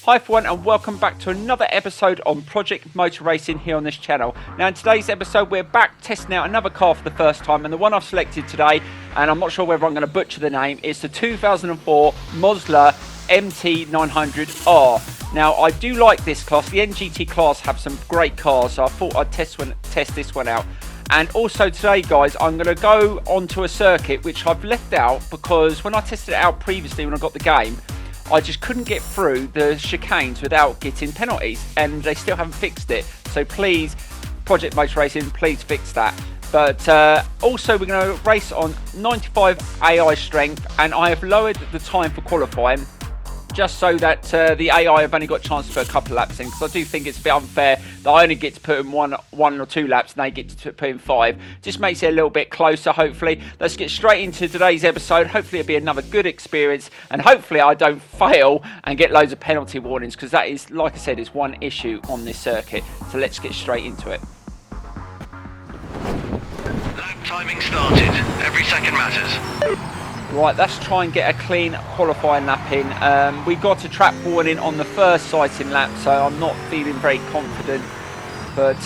Hi everyone and welcome back to another episode on Project Motor Racing here on this channel. Now in today's episode we're back testing out another car for the first time, and the one I've selected today, and I'm not sure whether I'm going to butcher the name, is the 2004 MOSLER MT900R. Now I do like this class. The NGT class have some great cars, so I thought I'd test this one out. And also today guys, I'm going to go onto a circuit which I've left out because when I tested it out previously when I got the game, I just couldn't get through the chicanes without getting penalties, and they still haven't fixed it. So please, Project Motor Racing, please fix that. But also we're going to race on 95 AI strength, and I have lowered the time for qualifying just so that the AI have only got a chance to put a couple of laps in, because I do think it's a bit unfair that I only get to put in one or two laps and they get to put in 5. Just makes it a little bit closer, hopefully. Let's get straight into today's episode. Hopefully it'll be another good experience, and hopefully I don't fail and get loads of penalty warnings, because that is, like I said, is one issue on this circuit. So let's get straight into it. Lap timing started. Every second matters. Right, let's try and get a clean qualifying lap in. We got a track warning on the first sighting lap, so I'm not feeling very confident. But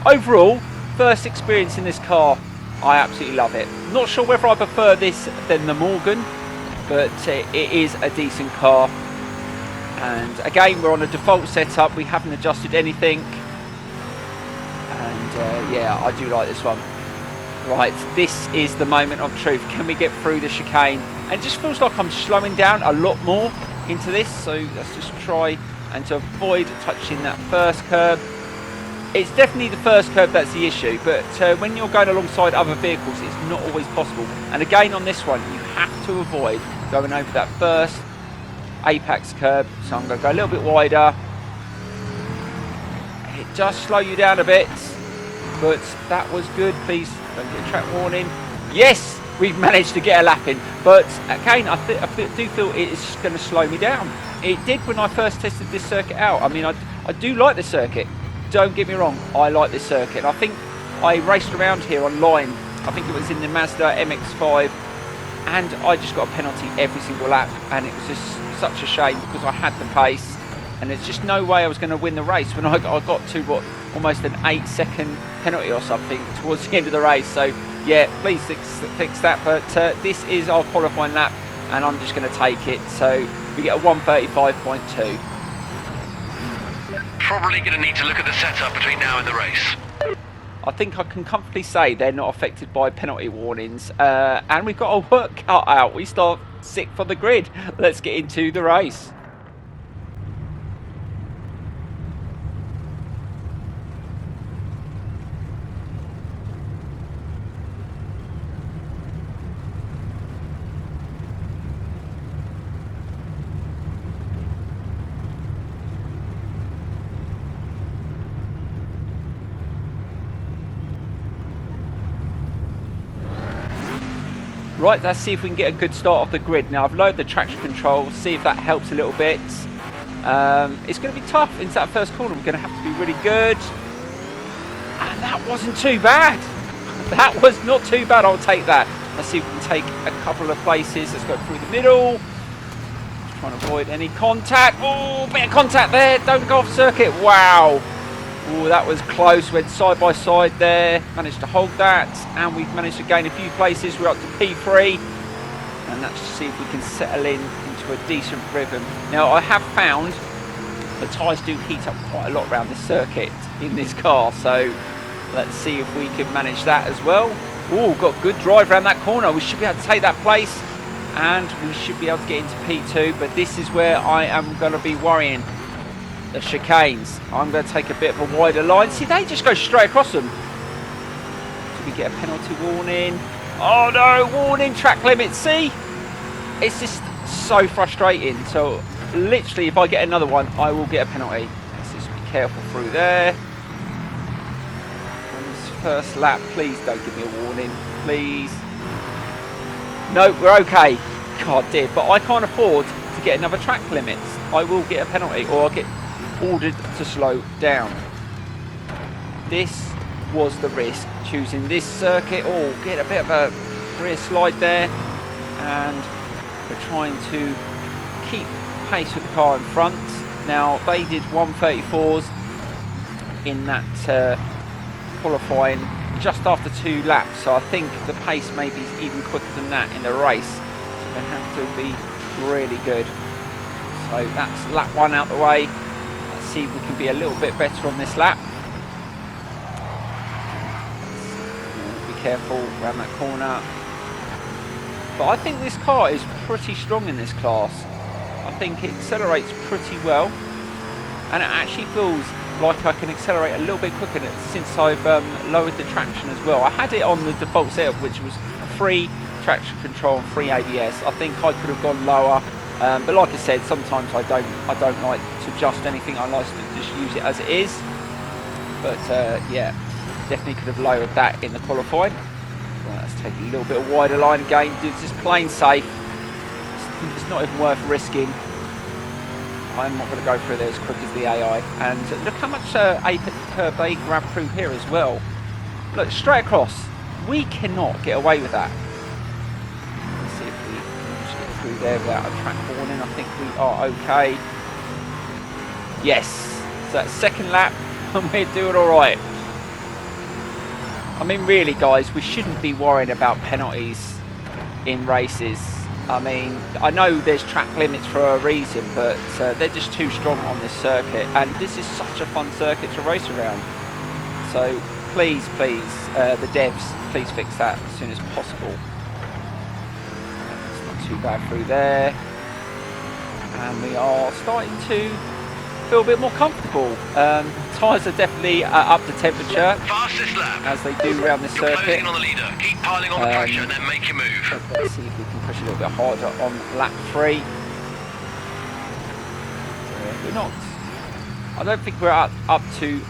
overall, first experience in this car, I absolutely love it. Not sure whether I prefer this than the Morgan, but it is a decent car. And again, we're on a default setup. We haven't adjusted anything. And yeah, I do like this one. Right, this is the moment of truth. Can we get through the chicane? And it just feels like I'm slowing down a lot more into this, so let's just try and to avoid touching that first curb. It's definitely the first curb that's the issue, but when you're going alongside other vehicles, it's not always possible. And again on this one, you have to avoid going over that first apex curb, so I'm going to go a little bit wider. It does slow you down a bit, but that was good. Please don't get a track warning. Yes, we've managed to get a lap in, but again, I do feel it is going to slow me down. It did when I first tested this circuit out. I mean, I do like the circuit. Don't get me wrong, I like this circuit. I think I raced around here online. I think it was in the Mazda MX-5, and I just got a penalty every single lap, and it was just such a shame because I had the pace, and there's just no way I was going to win the race when I got to what, almost an 8-second penalty or something towards the end of the race. So yeah, please fix that. But this is our qualifying lap, and I'm just going to take it. So we get a 1:35.2. Probably going to need to look at the setup between now and the race. I think I can comfortably say they're not affected by penalty warnings, and we've got our work cut out. We start 6th on the grid. Let's get into the race. Right, let's see if we can get a good start off the grid. Now, I've lowered the traction control, see if that helps a little bit. It's going to be tough into that first corner. We're going to have to be really good. And that wasn't too bad. That was not too bad. I'll take that. Let's see if we can take a couple of places. Let's go through the middle. Just trying to avoid any contact. Oh, bit of contact there. Don't go off circuit. Wow. Oh, that was close. Went side by side there. Managed to hold that, and we've managed to gain a few places. We're up to P3, and let's see if we can settle into a decent rhythm. Now, I have found the tyres do heat up quite a lot around this circuit in this car, so let's see if we can manage that as well. Oh, got good drive around that corner. We should be able to take that place, and we should be able to get into P2. But this is where I am going to be worrying. The chicanes. I'm going to take a bit of a wider line. See, they just go straight across them. Do we get a penalty warning? Oh no, warning, track limit. See? It's just so frustrating. So literally, if I get another one, I will get a penalty. Let's just be careful through there. On this first lap, please don't give me a warning. Please. No, we're okay. God dear, but I can't afford to get another track limit. I will get a penalty, or I'll get ordered to slow down. This was the risk, choosing this circuit. Oh, get a bit of a rear slide there, and we're trying to keep pace with the car in front. Now, they did 134s in that qualifying just after 2 laps, so I think the pace may be even quicker than that in the race. So they have to be really good. So that's lap 1 out the way. Let's see if we can be a little bit better on this lap. Be careful around that corner. But I think this car is pretty strong in this class. I think it accelerates pretty well, and it actually feels like I can accelerate a little bit quicker since I've lowered the traction as well. I had it on the default setup, which was free traction control and free ABS. I think I could have gone lower, but like I said, sometimes I don't like to adjust anything. I like to just use it as it is. But yeah, definitely could have lowered that in the qualifying. Well, let's take a little bit of wider line again. It's just plain safe. It's not even worth risking. I'm not going to go through there as quick as the AI. And look how much curb they grab through here as well. Look, straight across. We cannot get away with that. Let's see if we can get through there without a track warning. I think we are okay. Yes. So that's second lap and we're doing all right. I mean, really, guys, we shouldn't be worrying about penalties in races. I mean, I know there's track limits for a reason, but they're just too strong on this circuit, and this is such a fun circuit to race around. So please, the devs, please fix that as soon as possible. It's not too bad through there, and we are starting to feel a bit more comfortable. Tyres are definitely up to temperature, Fastest lap. as they do around this You're circuit. closing on the leader. Keep piling on the pressure and then make your move. Let's see if we can push a little bit harder on lap 3. We're not. I don't think we're up to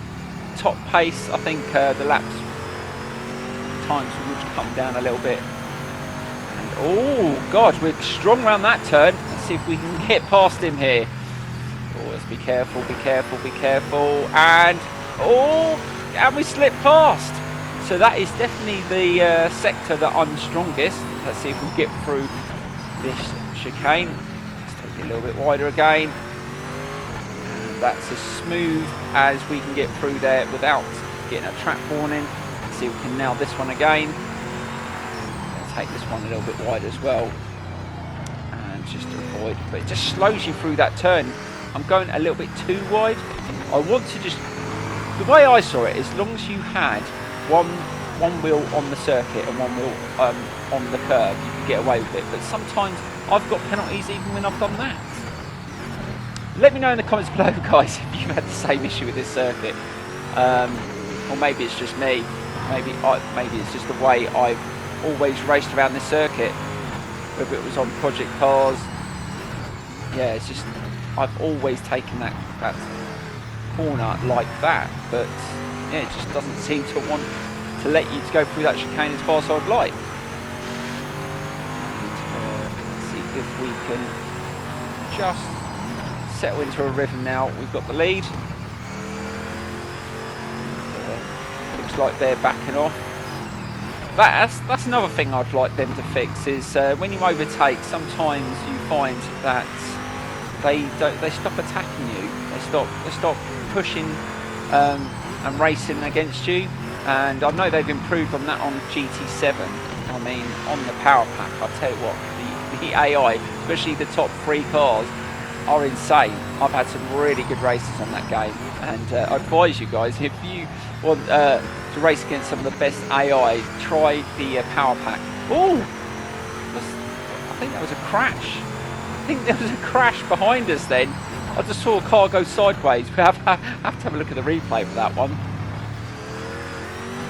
top pace. I think the laps times would come down a little bit. And oh God, we're strong around that turn. Let's see if we can get past him here. Oh, let's be careful, be careful, be careful. And and we slipped past. So that is definitely the sector that I'm strongest. Let's see if we get through this chicane. Let's take it a little bit wider again. And that's as smooth as we can get through there without getting a track warning. Let's see if we can nail this one again. Let's take this one a little bit wider as well. And just to avoid, but it just slows you through that turn. I'm going a little bit too wide. I want to just, the way I saw it, as long as you had one wheel on the circuit and one wheel on the curb, you can get away with it. But sometimes I've got penalties even when I've done that. Let me know in the comments below, guys, if you've had the same issue with this circuit, or maybe it's just me. Maybe it's just the way I've always raced around this circuit. Whether it was on project cars, yeah, it's just I've always taken that corner like that, but yeah, it just doesn't seem to want to let you to go through that chicane as fast as I'd like. Let's see if we can just settle into a rhythm now. We've got the lead. Looks like they're backing off. That's another thing I'd like them to fix is when you overtake, sometimes you find that they stop attacking you. They stop pushing and racing against you. And I know they've improved on that on GT7. I mean, on the power pack, I'll tell you what, the AI, especially the top 3 cars, are insane. I've had some really good races on that game, and I advise you guys, if you want to race against some of the best AI, try the power pack. Oh, I think that was a crash. I think there was a crash behind us then. I just saw a car go sideways. We have to have a look at the replay for that one.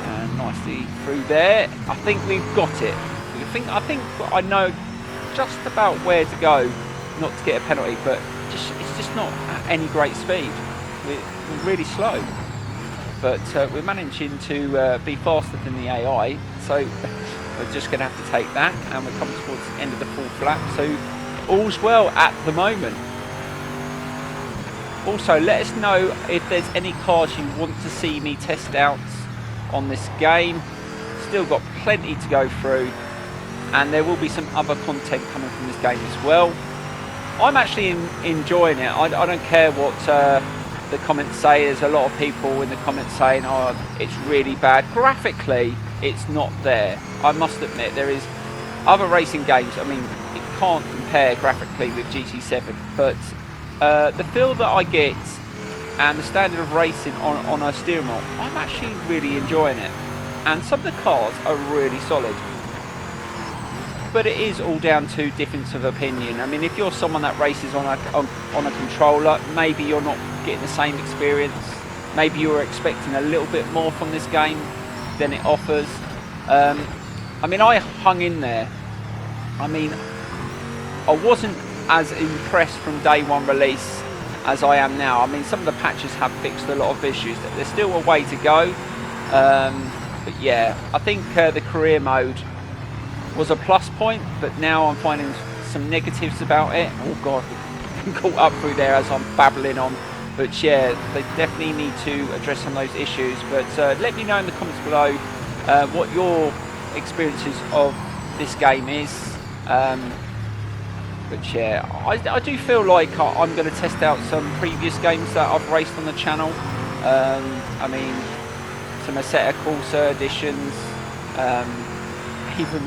And nicely through there. I think we've got it. I think I know just about where to go not to get a penalty, but it's just not at any great speed. We're really slow. But we're managing to be faster than the AI, so we're just going to have to take that, and we're coming towards the end of the 4th lap, so all's well at the moment. Also, let us know if there's any cars you want to see me test out on this game. Still got plenty to go through, and there will be some other content coming from this game as well. I'm actually enjoying it. I don't care what the comments say. There's a lot of people in the comments saying, oh, it's really bad. Graphically, it's not there. I must admit, there is other racing games. I mean, it can't compare graphically with GT7, but the feel that I get and the standard of racing on a steering wheel, I'm actually really enjoying it. And some of the cars are really solid. But it is all down to difference of opinion. I mean, if you're someone that races on a controller, maybe you're not getting the same experience. Maybe you're expecting a little bit more from this game than it offers. I mean, I hung in there. I mean, I wasn't as impressed from day one release as I am now. I mean, some of the patches have fixed a lot of issues. There's still a way to go. But yeah, I think the career mode was a plus point, but now I'm finding some negatives about it. Oh god, I'm caught up through there as I'm babbling on. But yeah, they definitely need to address some of those issues. But let me know in the comments below what your experiences of this game is. But yeah, I do feel like I'm going to test out some previous games that I've raced on the channel. I mean, some Assetto Corsa editions.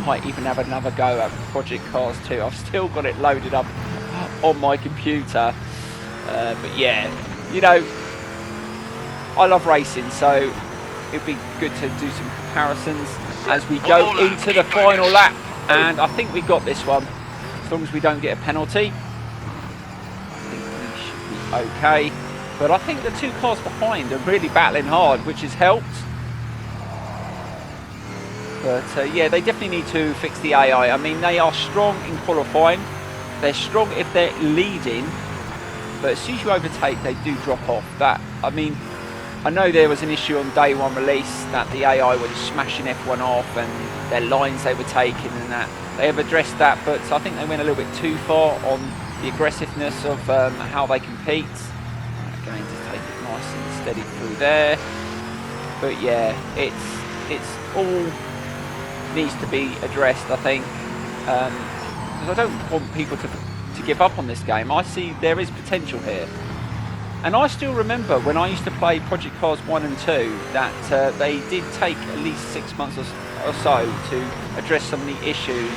Might even have another go at Project Cars 2. I've still got it loaded up on my computer. But yeah, you know, I love racing, so it'd be good to do some comparisons as we go into the final lap. And I think we got this one, as long as we don't get a penalty. I think we should be okay. But I think the two cars behind are really battling hard, which has helped. But yeah, they definitely need to fix the AI. I mean, they are strong in qualifying. They're strong if they're leading. But as soon as you overtake, they do drop off. That, I mean, I know there was an issue on day one release that the AI was smashing F1 off and their lines they were taking and that. They have addressed that, but I think they went a little bit too far on the aggressiveness of how they compete. Going to take it nice and steady through there. But yeah, it's all needs to be addressed, I think, because I don't want people to give up on this game. I see there is potential here, and I still remember when I used to play Project Cars 1 and 2 that they did take at least 6 months or so to address some of the issues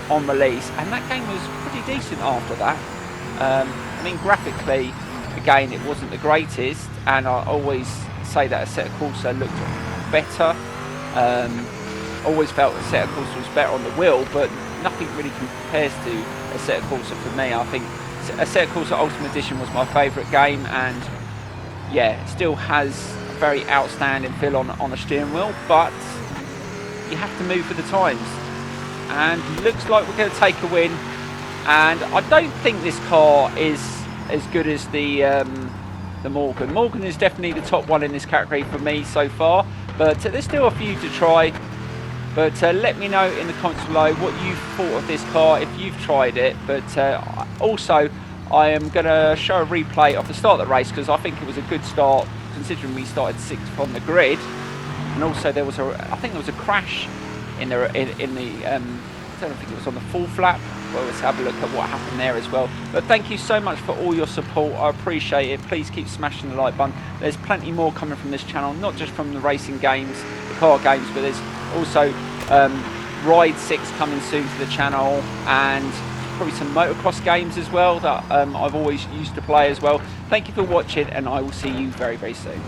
on release, and that game was pretty decent after that. I mean, graphically, again, it wasn't the greatest, and I always say that Assetto Corsa looked better. Always felt Assetto Corsa was better on the wheel, but nothing really compares to Assetto Corsa for me. I think Assetto Corsa Ultimate Edition was my favourite game, and yeah, it still has a very outstanding feel on a steering wheel, but you have to move with the times. And looks like we're going to take a win, and I don't think this car is as good as the Morgan. Morgan is definitely the top one in this category for me so far, but there's still a few to try. But let me know in the comments below what you thought of this car if you've tried it. But also, I am going to show a replay of the start of the race, because I think it was a good start considering we started 6th on the grid. And also there was I think there was a crash in the I don't think it was on the 4th lap. Well, let's have a look at what happened there as well. But thank you so much for all your support. I appreciate it. Please keep smashing the like button. There's plenty more coming from this channel, not just from the racing games, the car games, but there's also Ride 6 coming soon to the channel, and probably some motocross games as well that I've always used to play as well. Thank you for watching, and I will see you very, very soon.